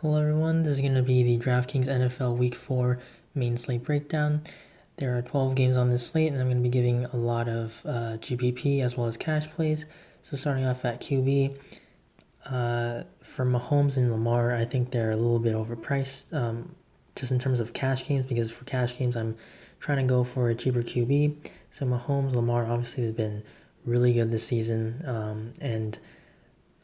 Hello everyone, this is going to be the Draftkings NFL Week 4 main slate breakdown. There are 12 games on this slate and I'm going to be giving a lot of GPP as well as cash plays. So starting off at QB, for Mahomes and Lamar, I think they're a little bit overpriced just in terms of cash games, because for cash games I'm trying to go for a cheaper QB. So Mahomes, Lamar obviously has been really good this season, and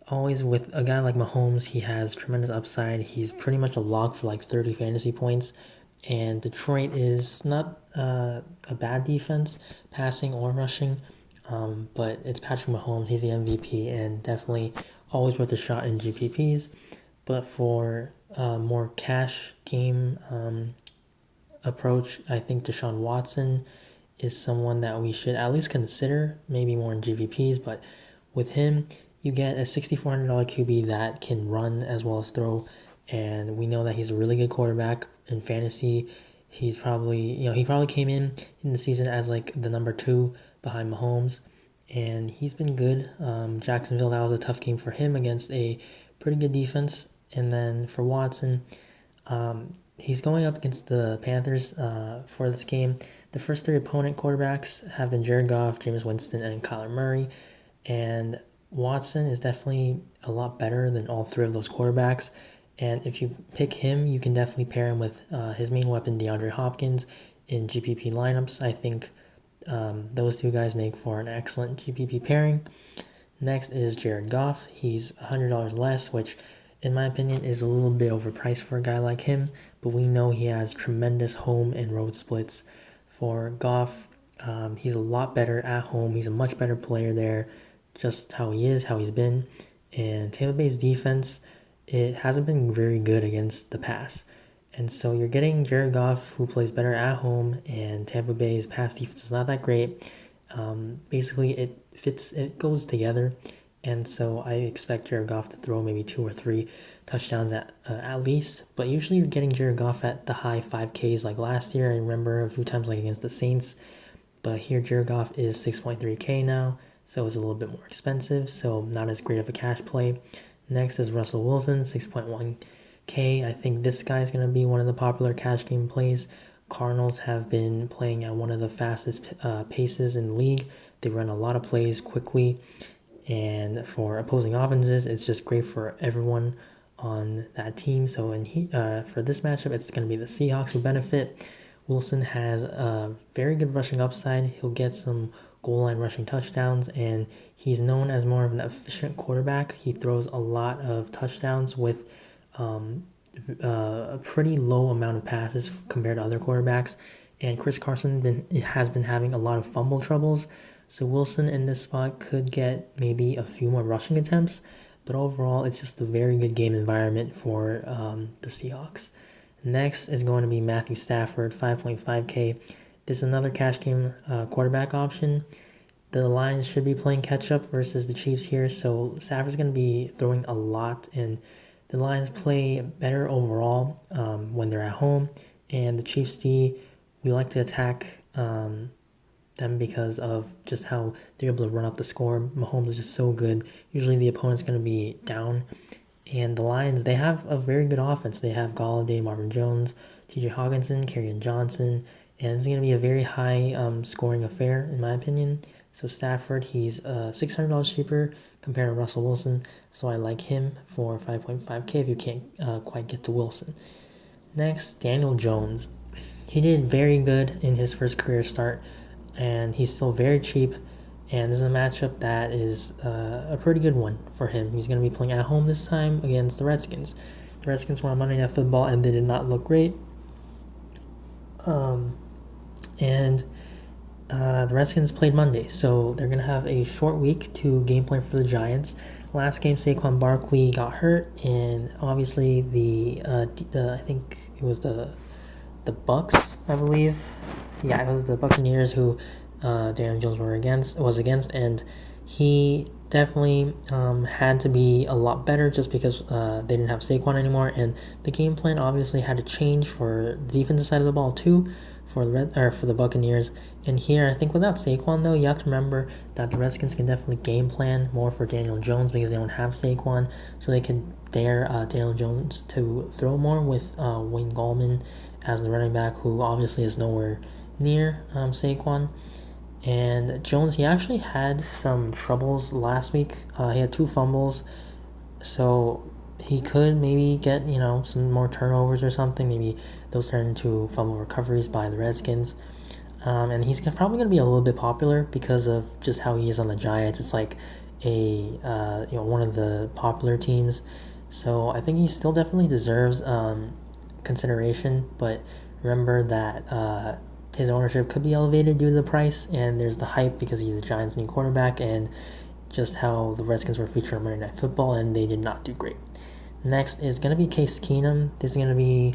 always with a guy like Mahomes, he has tremendous upside. He's pretty much a lock for like 30 fantasy points. And Detroit is not a bad defense, passing or rushing, but it's Patrick Mahomes. He's the MVP and definitely always worth a shot in GPPs. But for more cash game approach, I think Deshaun Watson is someone that we should at least consider, maybe more in GVPs. But with him, you get a $6,400 QB that can run as well as throw, and we know that he's a really good quarterback in fantasy. He's probably, he probably came in the season as like the number 2 behind Mahomes, and he's been good. Jacksonville, that was a tough game for him against a pretty good defense. And then for Watson, he's going up against the Panthers for this game. The first 3 opponent quarterbacks have been Jared Goff, Jameis Winston, and Kyler Murray. And Watson is definitely a lot better than all 3 of those quarterbacks. And if you pick him, you can definitely pair him with his main weapon, DeAndre Hopkins, in GPP lineups. I think those 2 guys make for an excellent GPP pairing. Next is Jared Goff. He's $100 less, which in my opinion is a little bit overpriced for a guy like him, but we know he has tremendous home and road splits. For Goff, he's a lot better at home. He's a much better player there, just how he is, how he's been. And Tampa Bay's defense, it hasn't been very good against the pass. And so you're getting Jared Goff, who plays better at home, and Tampa Bay's pass defense is not that great. Basically, it goes together. And so I expect Jared Goff to throw maybe 2 or 3 touchdowns at least. But usually you're getting Jared Goff at the high 5Ks like last year. I remember a few times like against the Saints. But here Jared Goff is 6.3K now, so it's a little bit more expensive, so not as great of a cash play. Next is Russell Wilson, 6.1K. I think this guy is going to be one of the popular cash game plays. Cardinals have been playing at one of the fastest paces in the league. They run a lot of plays quickly. And for opposing offenses, it's just great for everyone on that team. So for this matchup, it's going to be the Seahawks who benefit. Wilson has a very good rushing upside. He'll get some goal line rushing touchdowns, and he's known as more of an efficient quarterback. He throws a lot of touchdowns with a pretty low amount of passes compared to other quarterbacks. And Chris Carson has been having a lot of fumble troubles. So Wilson in this spot could get maybe a few more rushing attempts, but overall it's just a very good game environment for the Seahawks. Next is going to be Matthew Stafford, 5.5K. This is another cash game quarterback option. The Lions should be playing catch up versus the Chiefs here, so Stafford's going to be throwing a lot, and the Lions play better overall when they're at home. And the Chiefs D, we like to attack them because of just how they're able to run up the score. Mahomes is just so good. Usually the opponent's going to be down. And the Lions, they have a very good offense. They have Golladay, Marvin Jones, TJ Hawkinson, Kerryon Johnson. And it's going to be a very high scoring affair, in my opinion. So Stafford, he's $600 cheaper compared to Russell Wilson. So I like him for 5.5K if you can't quite get to Wilson. Next, Daniel Jones. He did very good in his first career start, and he's still very cheap. And this is a matchup that is a pretty good one for him. He's going to be playing at home this time against the Redskins. The Redskins were on Monday Night Football, and they did not look great. And the Redskins played Monday, so they're going to have a short week to game plan for the Giants. Last game, Saquon Barkley got hurt, and obviously the I think it was the Bucks, I believe. Yeah, it was the Buccaneers who Daniel Jones was against, and he definitely had to be a lot better just because they didn't have Saquon anymore, and the game plan obviously had to change for the defensive side of the ball too. for the Buccaneers. And here, I think without Saquon though, you have to remember that the Redskins can definitely game plan more for Daniel Jones because they don't have Saquon, so they can dare Daniel Jones to throw more with Wayne Gallman as the running back, who obviously is nowhere near Saquon. And Jones, he actually had some troubles last week. He had 2 fumbles, so he could maybe get some more turnovers or something. Maybe those turn into fumble recoveries by the Redskins. And he's probably going to be a little bit popular because of just how he is on the Giants. It's like a one of the popular teams, so I think he still definitely deserves consideration. But remember that his ownership could be elevated due to the price, and there's the hype because he's the Giants' new quarterback, and just how the Redskins were featured on Monday Night Football, and they did not do great. Next is going to be Case Keenum. This is going to be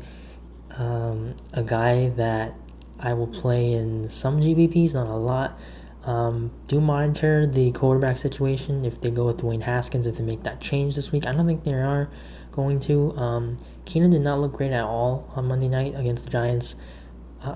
a guy that I will play in some GBPs, not a lot. Do monitor the quarterback situation if they go with Dwayne Haskins, if they make that change this week. I don't think they are going to. Keenum did not look great at all on Monday night against the Giants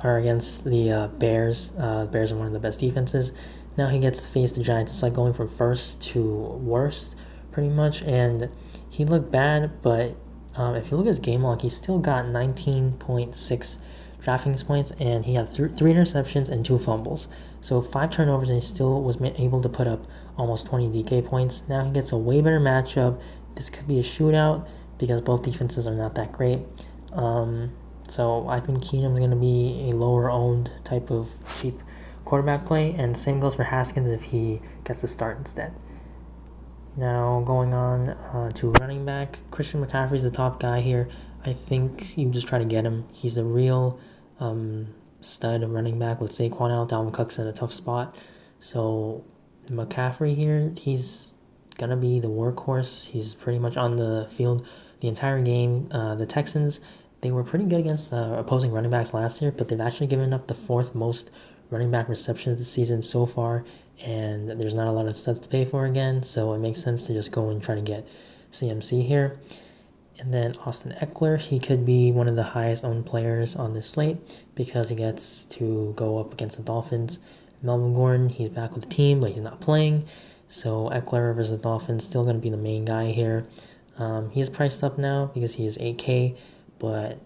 or against the Bears. The Bears are one of the best defenses. Now he gets to face the Giants. It's like going from first to worst, pretty much. And he looked bad, but if you look at his game log, he still got 19.6 Draftkings points, and he had 3 interceptions and 2 fumbles. So 5 turnovers, and he still was able to put up almost 20 DK points. Now he gets a way better matchup. This could be a shootout because both defenses are not that great. So I think Keenum's going to be a lower-owned type of cheap quarterback play, and same goes for Haskins if he gets a start instead. Now going on to running back, Christian McCaffrey's the top guy here. I think you just try to get him. He's a real stud running back with Saquon out. Dalvin Cook's in a tough spot. So McCaffrey here, he's going to be the workhorse. He's pretty much on the field the entire game. The Texans, they were pretty good against opposing running backs last year, but they've actually given up the 4th most running back receptions this season so far, and there's not a lot of sets to pay for again, so it makes sense to just go and try to get CMC here. And then Austin Eckler, he could be one of the highest owned players on this slate because he gets to go up against the Dolphins. Melvin Gordon, he's back with the team, but he's not playing. So Eckler versus the Dolphins, still going to be the main guy here. He is priced up now because he is 8K, but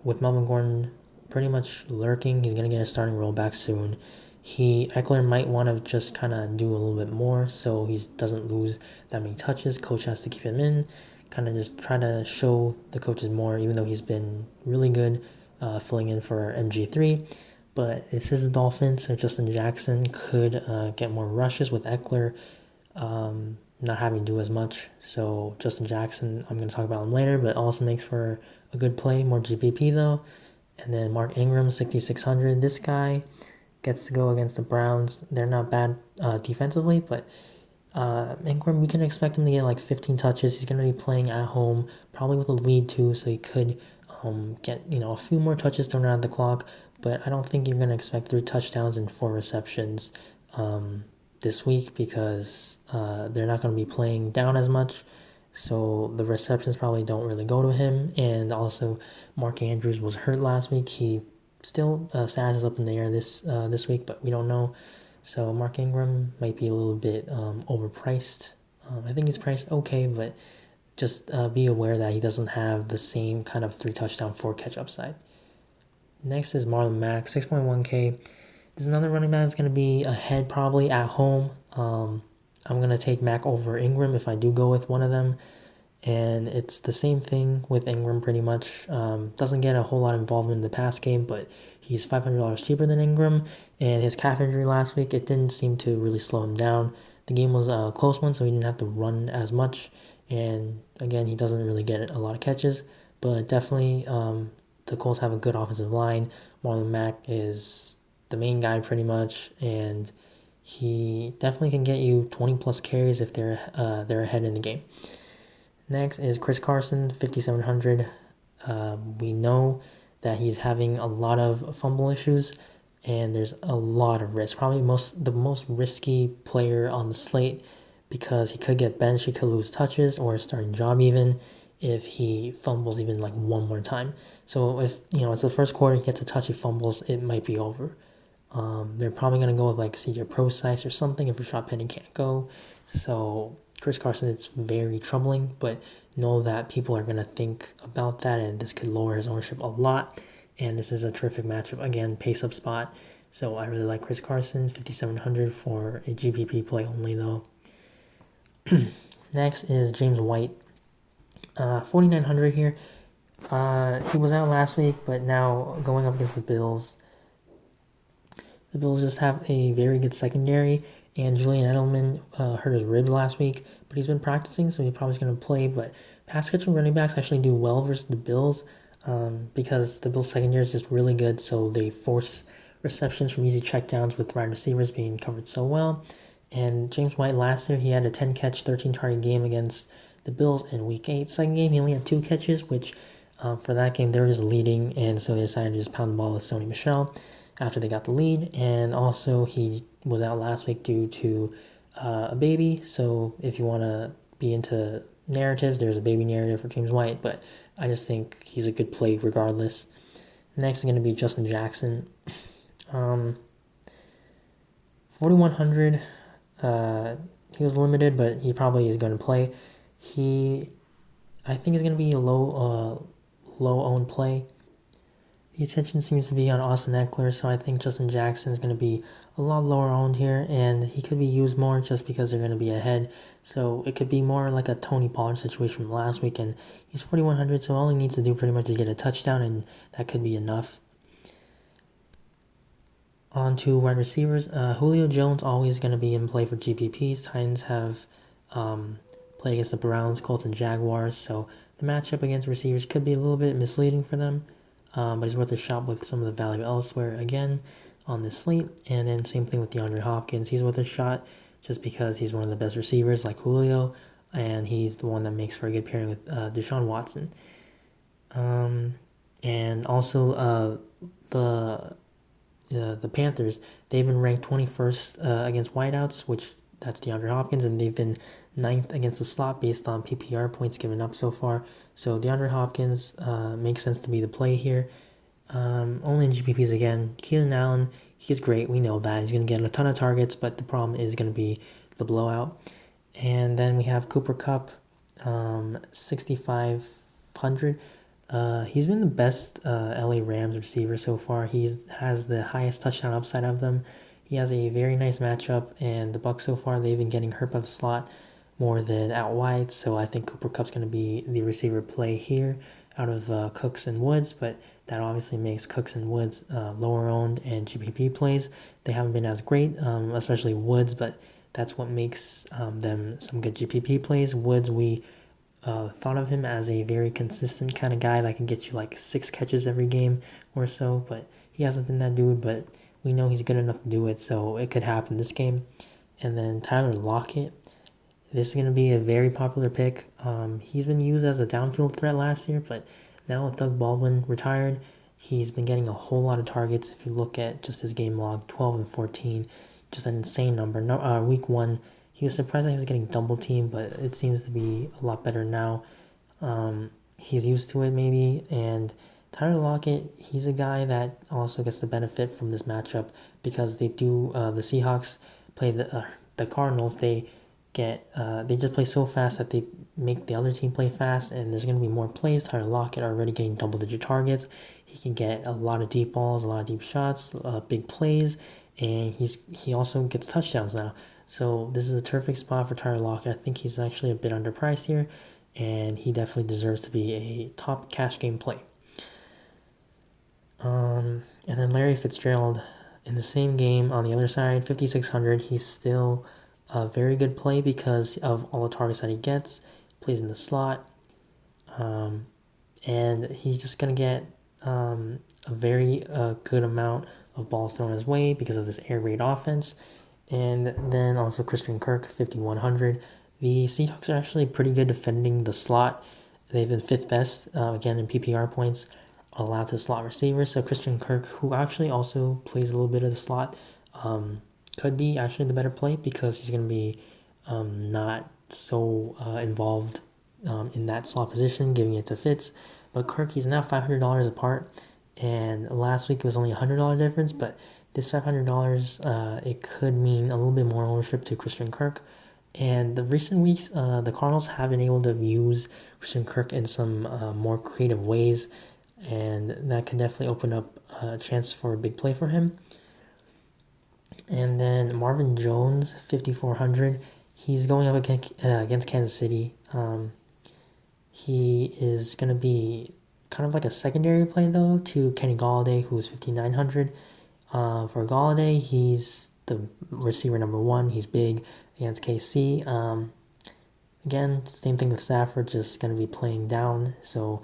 with Melvin Gordon pretty much lurking, he's going to get a starting role back soon. Eckler might want to just kind of do a little bit more so he doesn't lose that many touches. Coach has to keep him in. Kind of just try to show the coaches more, even though he's been really good filling in for MG3. But this is the Dolphins, so Justin Jackson could get more rushes with Eckler not having to do as much. So Justin Jackson, I'm going to talk about him later, but also makes for a good play, more GPP though. And then Mark Ingram, 6,600. This guy gets to go against the Browns. They're not bad defensively, but Ingram, we can expect him to get like 15 touches. He's going to be playing at home, probably with a lead too, so he could get a few more touches thrown out of the clock. But I don't think you're going to expect 3 touchdowns and 4 receptions this week because they're not going to be playing down as much. So the receptions probably don't really go to him. And also, Mark Andrews was hurt last week. He still status is up in the air this week, but we don't know. So Mark Ingram might be a little bit overpriced. I think he's priced okay, but just be aware that he doesn't have the same kind of 3 touchdown, 4 catch upside. Next is Marlon Mack, 6.1K. This is another running back that's going to be ahead probably at home. I'm going to take Mack over Ingram if I do go with one of them. And it's the same thing with Ingram pretty much. Doesn't get a whole lot of involvement in the pass game, but he's $500 cheaper than Ingram. And his calf injury last week, it didn't seem to really slow him down. The game was a close one, so he didn't have to run as much. And again, he doesn't really get a lot of catches. But definitely, the Colts have a good offensive line. Marlon Mack is the main guy pretty much. And he definitely can get you 20 plus carries if they're ahead in the game. Next is Chris Carson, 5,700. We know that he's having a lot of fumble issues, and there's a lot of risk. Probably the most risky player on the slate because he could get benched, he could lose touches or a starting job even. if he fumbles even like one more time. So if it's the first quarter, he gets a touch, he fumbles, it might be over. They're probably gonna go with like CJ Procise or something if Rashad Penny can't go. So Chris Carson, it's very troubling, but know that people are gonna think about that, and this could lower his ownership a lot. And this is a terrific matchup again, pace up spot. So I really like Chris Carson, 5,700 for a GPP play only though. Next is James White, 4,900 here. He was out last week, but now going up against the Bills. The Bills just have a very good secondary, and Julian Edelman hurt his ribs last week, but he's been practicing, so he's probably going to play. But pass catching running backs actually do well versus the Bills because the Bills secondary is just really good, so they force receptions from easy checkdowns with wide receivers being covered so well. And James White last year, he had a 10 catch, 13 target game against the Bills in Week 8. Second game, he only had 2 catches, which for that game, they were just leading, and so they decided to just pound the ball with Sony Michel after they got the lead. And also, he was out last week due to a baby. So if you want to be into narratives, there's a baby narrative for James White, but I just think he's a good play regardless. Next is going to be Justin Jackson. 4,100. He was limited, but he probably is going to play. I think is going to be a low owned play. The attention seems to be on Austin Eckler, so I think Justin Jackson is going to be a lot lower owned here, and he could be used more just because they're going to be ahead. So it could be more like a Tony Pollard situation from last week, and he's 4,100, so all he needs to do pretty much is get a touchdown, and that could be enough. On to wide receivers. Julio Jones always going to be in play for GPPs. Titans have played against the Browns, Colts, and Jaguars, so the matchup against receivers could be a little bit misleading for them. But he's worth a shot with some of the value elsewhere again on this slate. And then same thing with DeAndre Hopkins. He's worth a shot just because he's one of the best receivers like Julio, and he's the one that makes for a good pairing with Deshaun Watson. And also the Panthers, they've been ranked 21st against wideouts, which that's DeAndre Hopkins, and they've been 9th against the slot based on PPR points given up so far. So DeAndre Hopkins makes sense to be the play here. Only in GPPs again. Keenan Allen, he's great. We know that. He's going to get a ton of targets, but the problem is going to be the blowout. And then we have Cooper Kupp, 6,500. He's been the best LA Rams receiver so far. He has the highest touchdown upside of them. He has a very nice matchup, and the Bucs so far, they've been getting hurt by the slot more than out wide, so I think Cooper Kupp's going to be the receiver play here out of Cooks and Woods, but that obviously makes Cooks and Woods lower owned, and GPP plays, they haven't been as great, especially Woods, but that's what makes them some good GPP plays. Woods, we thought of him as a very consistent kind of guy that can get you like 6 catches every game or so, but he hasn't been that dude, but we know he's good enough to do it, so it could happen this game. And then Tyler Lockett, this is going to be a very popular pick. He's been used as a downfield threat last year, but now with Doug Baldwin retired, he's been getting a whole lot of targets. If you look at just his game log, 12 and 14, just an insane number. Week 1, he was surprised that he was getting double teamed, but it seems to be a lot better now. He's used to it maybe, and Tyler Lockett, he's a guy that also gets the benefit from this matchup because they do the Seahawks play the Cardinals. They just play so fast that they make the other team play fast, and there's going to be more plays. Tyler Lockett already getting double-digit targets. He can get a lot of deep balls, a lot of deep shots, big plays, and he also gets touchdowns now. So this is a terrific spot for Tyler Lockett. I think he's actually a bit underpriced here, and he definitely deserves to be a top cash game play. And then Larry Fitzgerald in the same game on the other side, 5,600. He's still a very good play because of all the targets that he gets. Plays in the slot, and he's just gonna get a very good amount of balls thrown his way because of this air raid offense. And then also Christian Kirk, 5,100. The Seahawks are actually pretty good defending the slot. They've been 5th best, again, in PPR points allowed to slot receivers. So Christian Kirk, who actually also plays a little bit of the slot, could be actually the better play because he's going to be not so involved in that slot position, giving it to Fitz. But Kirk, he's now $500 apart, and last week it was only a $100 difference. But this $500, it could mean a little bit more ownership to Christian Kirk. And the recent weeks, the Cardinals have been able to use Christian Kirk in some more creative ways, and that can definitely open up a chance for a big play for him. And then Marvin Jones, 5,400. He's going up against Kansas City. He is going to be kind of like a secondary play, though, to Kenny Golladay, who's 5,900. For Golladay, he's the receiver number one. He's big against KC. Again, same thing with Stafford, just going to be playing down. So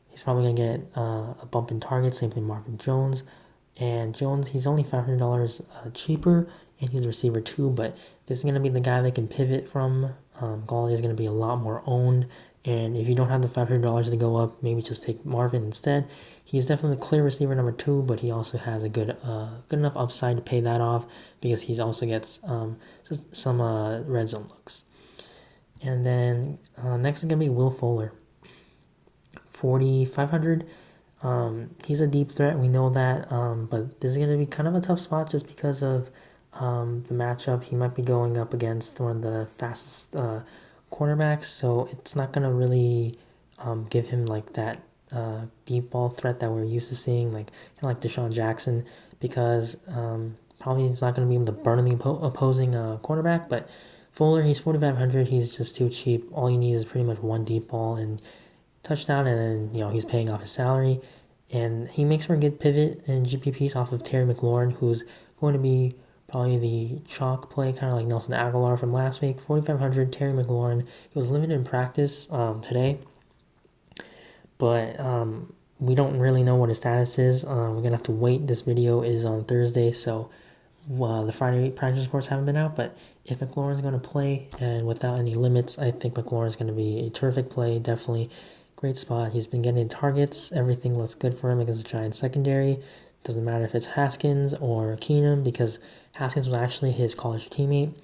he's probably going to get a bump in targets. Same thing with Marvin Jones. And Jones, he's only $500 cheaper, and he's a receiver too. But this is going to be the guy they can pivot from. Golladay is going to be a lot more owned. And if you don't have the $500 to go up, maybe just take Marvin instead. He's definitely the clear receiver number two, but he also has a good enough upside to pay that off because he also gets some red zone looks. And then next is going to be Will Fuller, 4,500. He's a deep threat, we know that, but this is going to be kind of a tough spot just because of the matchup. He might be going up against one of the fastest cornerbacks, so it's not going to really give him like that deep ball threat that we're used to seeing, like Deshaun Jackson, because probably it's not going to be able to burn the opposing cornerback. But Fuller, he's 4,500. He's just too cheap. All you need is pretty much one deep ball and touchdown, and then he's paying off his salary, and he makes for a good pivot in GPPs off of Terry McLaurin, who's going to be probably the chalk play, kind of like Nelson Aguilar from last week. 4,500. Terry McLaurin. He was limited in practice today, but we don't really know what his status is. We're gonna have to wait. This video is on Thursday, so the Friday practice reports haven't been out. But if McLaurin's going to play and without any limits, I think McLaurin's going to be a terrific play. Definitely great spot. He's been getting targets. Everything looks good for him against the Giants secondary. Doesn't matter if it's Haskins or Keenum, because Haskins was actually his college teammate.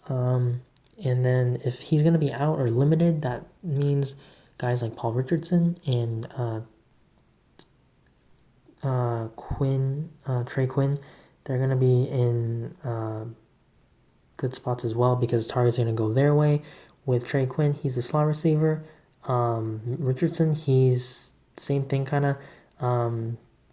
And then if he's going to be out or limited, that means guys like Paul Richardson and Trey Quinn, they're going to be in good spots as well because targets are going to go their way. With Trey Quinn, he's a slot receiver. Richardson, he's same thing kind of.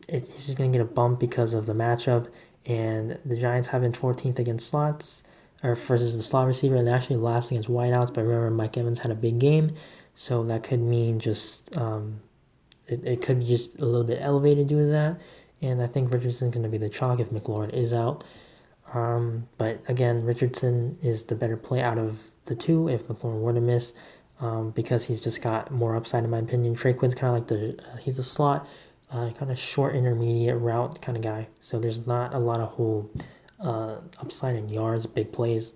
He's just going to get a bump because of the matchup. And the Giants have been 14th against slots, or versus the slot receiver, and actually last against wideouts. But remember, Mike Evans had a big game, so that could mean just it could be just a little bit elevated due to that. And I think Richardson's going to be the chalk if McLaurin is out. But again, Richardson is the better play out of the two if McLaurin were to miss, because he's just got more upside in my opinion. Trey Quinn's kind of like he's a slot, kind of short intermediate route kind of guy. So there's not a lot of whole upside in yards, big plays.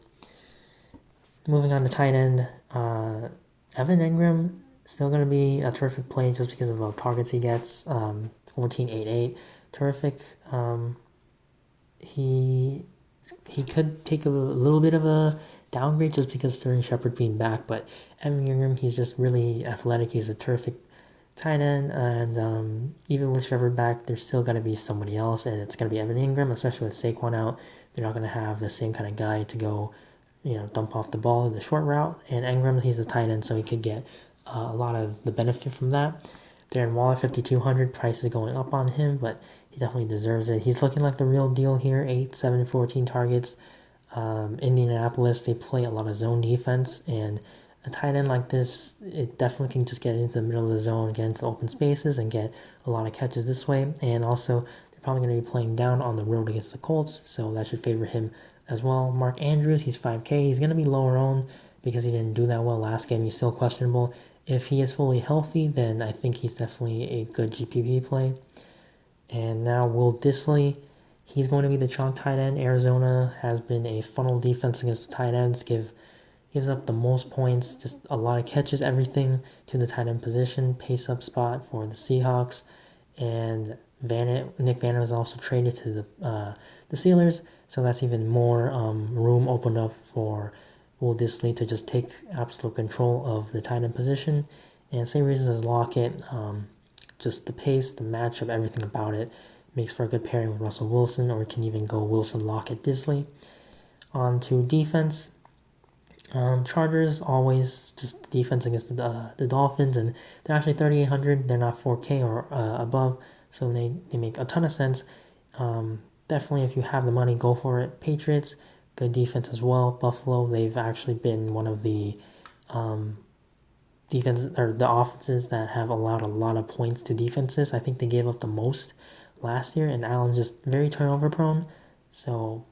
Moving on to tight end, Evan Engram still going to be a terrific play just because of the targets he gets. 14.88, terrific. He could take a little bit of a downgrade just because Sterling Shepard being back, but Evan Engram, he's just really athletic. He's a terrific tight end, and even with Shepard back, there's still going to be somebody else, and it's going to be Evan Engram, especially with Saquon out. They're not going to have the same kind of guy to go, dump off the ball in the short route, and Engram, he's a tight end, so he could get a lot of the benefit from that. Darren Waller, 5,200, price is going up on him, but he definitely deserves it. He's looking like the real deal here, 8, 7, 14 targets. Indianapolis, they play a lot of zone defense, and a tight end like this, it definitely can just get into the middle of the zone, get into open spaces, and get a lot of catches this way. And also, they're probably going to be playing down on the road against the Colts, so that should favor him as well. Mark Andrews, he's 5K. He's going to be lower owned because he didn't do that well last game. He's still questionable. If he is fully healthy, then I think he's definitely a good GPP play. And now Will Dissly, he's going to be the chalk tight end. Arizona has been a funnel defense against the tight ends. Gives up the most points, just a lot of catches, everything to the tight end position. Pace up spot for the Seahawks. And Nick Vanner was also traded to the Steelers, so that's even more room opened up for Will Disley to just take absolute control of the tight end position. And same reasons as Lockett, just the pace, the matchup, everything about it makes for a good pairing with Russell Wilson, or we can even go Wilson, Lockett, Disley. On to defense. Chargers always just defense against the Dolphins, and they're actually 3,800. They're not 4K or above, so they make a ton of sense. Definitely, if you have the money, go for it. Patriots, good defense as well. Buffalo, they've actually been one of the defenses or the offenses that have allowed a lot of points to defenses. I think they gave up the most last year, and Allen's just very turnover prone. So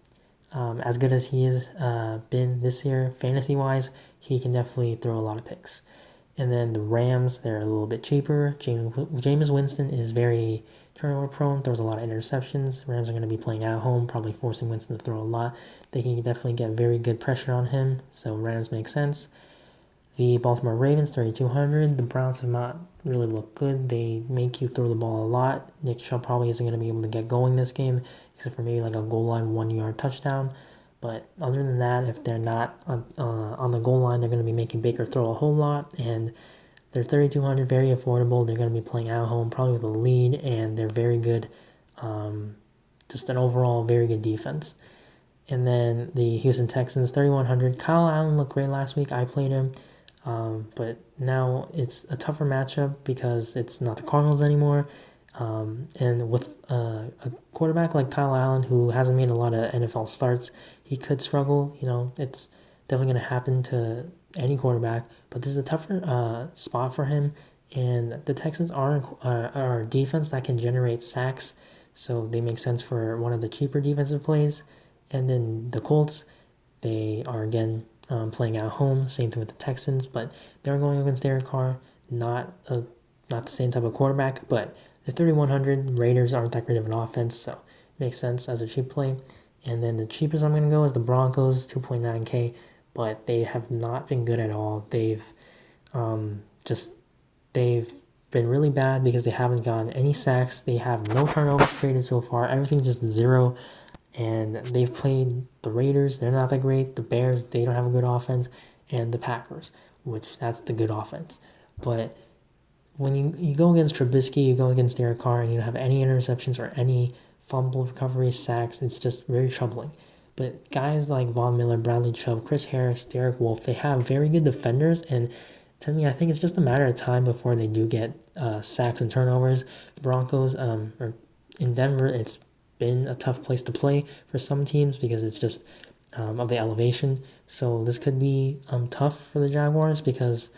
as good as he has been this year, fantasy-wise, he can definitely throw a lot of picks. And then the Rams, they're a little bit cheaper. Jameis Winston is very turnover prone, throws a lot of interceptions. Rams are going to be playing at home, probably forcing Winston to throw a lot. They can definitely get very good pressure on him, so Rams make sense. The Baltimore Ravens, 3,200. The Browns have not really looked good. They make you throw the ball a lot. Nick Chubb probably isn't going to be able to get going this game, except for maybe like a goal line 1 yard touchdown. But other than that, if they're not on the goal line, they're going to be making Baker throw a whole lot. And they're 3,200, very affordable. They're going to be playing at home, probably with a lead, and they're very good. Just an overall very good defense. And then the Houston Texans, 3,100. Kyle Allen looked great last week. I played him. But now it's a tougher matchup because it's not the Cardinals anymore. And with a quarterback like Kyle Allen, who hasn't made a lot of NFL starts, he could struggle. It's definitely going to happen to any quarterback. But this is a tougher spot for him. And the Texans are a defense that can generate sacks, so they make sense for one of the cheaper defensive plays. And then the Colts, they are again playing at home. Same thing with the Texans, but they're going against Derek Carr, not the same type of quarterback. But the 3,100 Raiders aren't that great of an offense, so it makes sense as a cheap play. And then the cheapest I'm going to go is the Broncos, 2.9K, but they have not been good at all. They've been really bad because they haven't gotten any sacks. They have no turnovers created so far. Everything's just zero. And they've played the Raiders. They're not that great. The Bears, they don't have a good offense. And the Packers, which that's the good offense. But when you go against Trubisky, you go against Derek Carr, and you don't have any interceptions or any fumble recovery sacks, it's just very troubling. But guys like Von Miller, Bradley Chubb, Chris Harris, Derek Wolfe, they have very good defenders. And to me, I think it's just a matter of time before they do get sacks and turnovers. The Broncos, or in Denver, it's been a tough place to play for some teams because it's just of the elevation. So this could be tough for the Jaguars because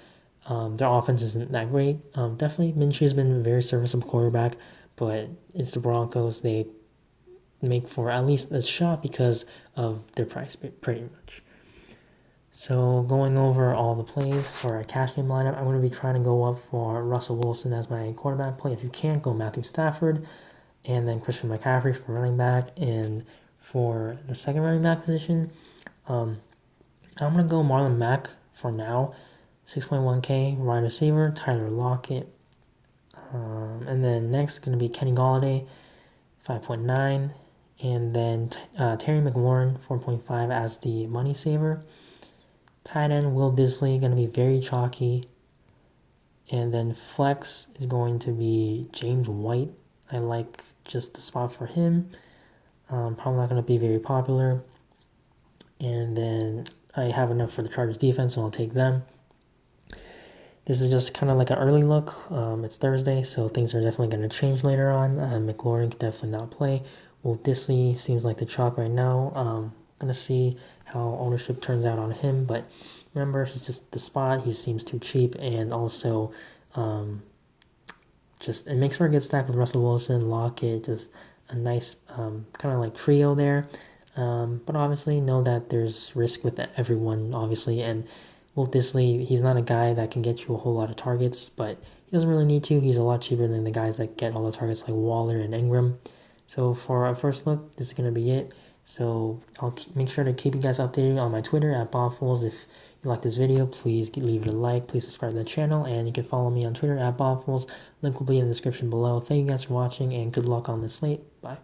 their offense isn't that great. Definitely, Minshew has been a very serviceable quarterback, but it's the Broncos. They make for at least a shot because of their price, pretty much. So going over all the plays for a cash game lineup, I'm going to be trying to go up for Russell Wilson as my quarterback play. If you can't, go Matthew Stafford, and then Christian McCaffrey for running back. And for the second running back position, I'm going to go Marlon Mack for now, 6.1K, wide receiver, Tyler Lockett. And then next going to be Kenny Golladay, 5.9. And then Terry McLaurin, 4.5 as the money saver. Tight end, Will Disley, going to be very chalky. And then flex is going to be James White. I like just the spot for him. Probably not going to be very popular. And then I have enough for the Chargers defense, so I'll take them. This is just kind of like an early look. It's Thursday, so things are definitely going to change later on. McLaurin could definitely not play. Will Disley seems like the chalk right now. Going to see how ownership turns out on him, but remember, he's just the spot. He seems too cheap, and also just it makes for a good stack with Russell Wilson, Lockett, just a nice kind of like trio there. But obviously know that there's risk with everyone, obviously, and Will Disley, he's not a guy that can get you a whole lot of targets, but he doesn't really need to. He's a lot cheaper than the guys that get all the targets like Waller and Ingram. So for our first look, this is going to be it. So I'll make sure to keep you guys updated on my Twitter at BobFools. If you like this video, please leave it a like. Please subscribe to the channel, and you can follow me on Twitter at BobFools. Link will be in the description below. Thank you guys for watching, and good luck on this slate. Bye.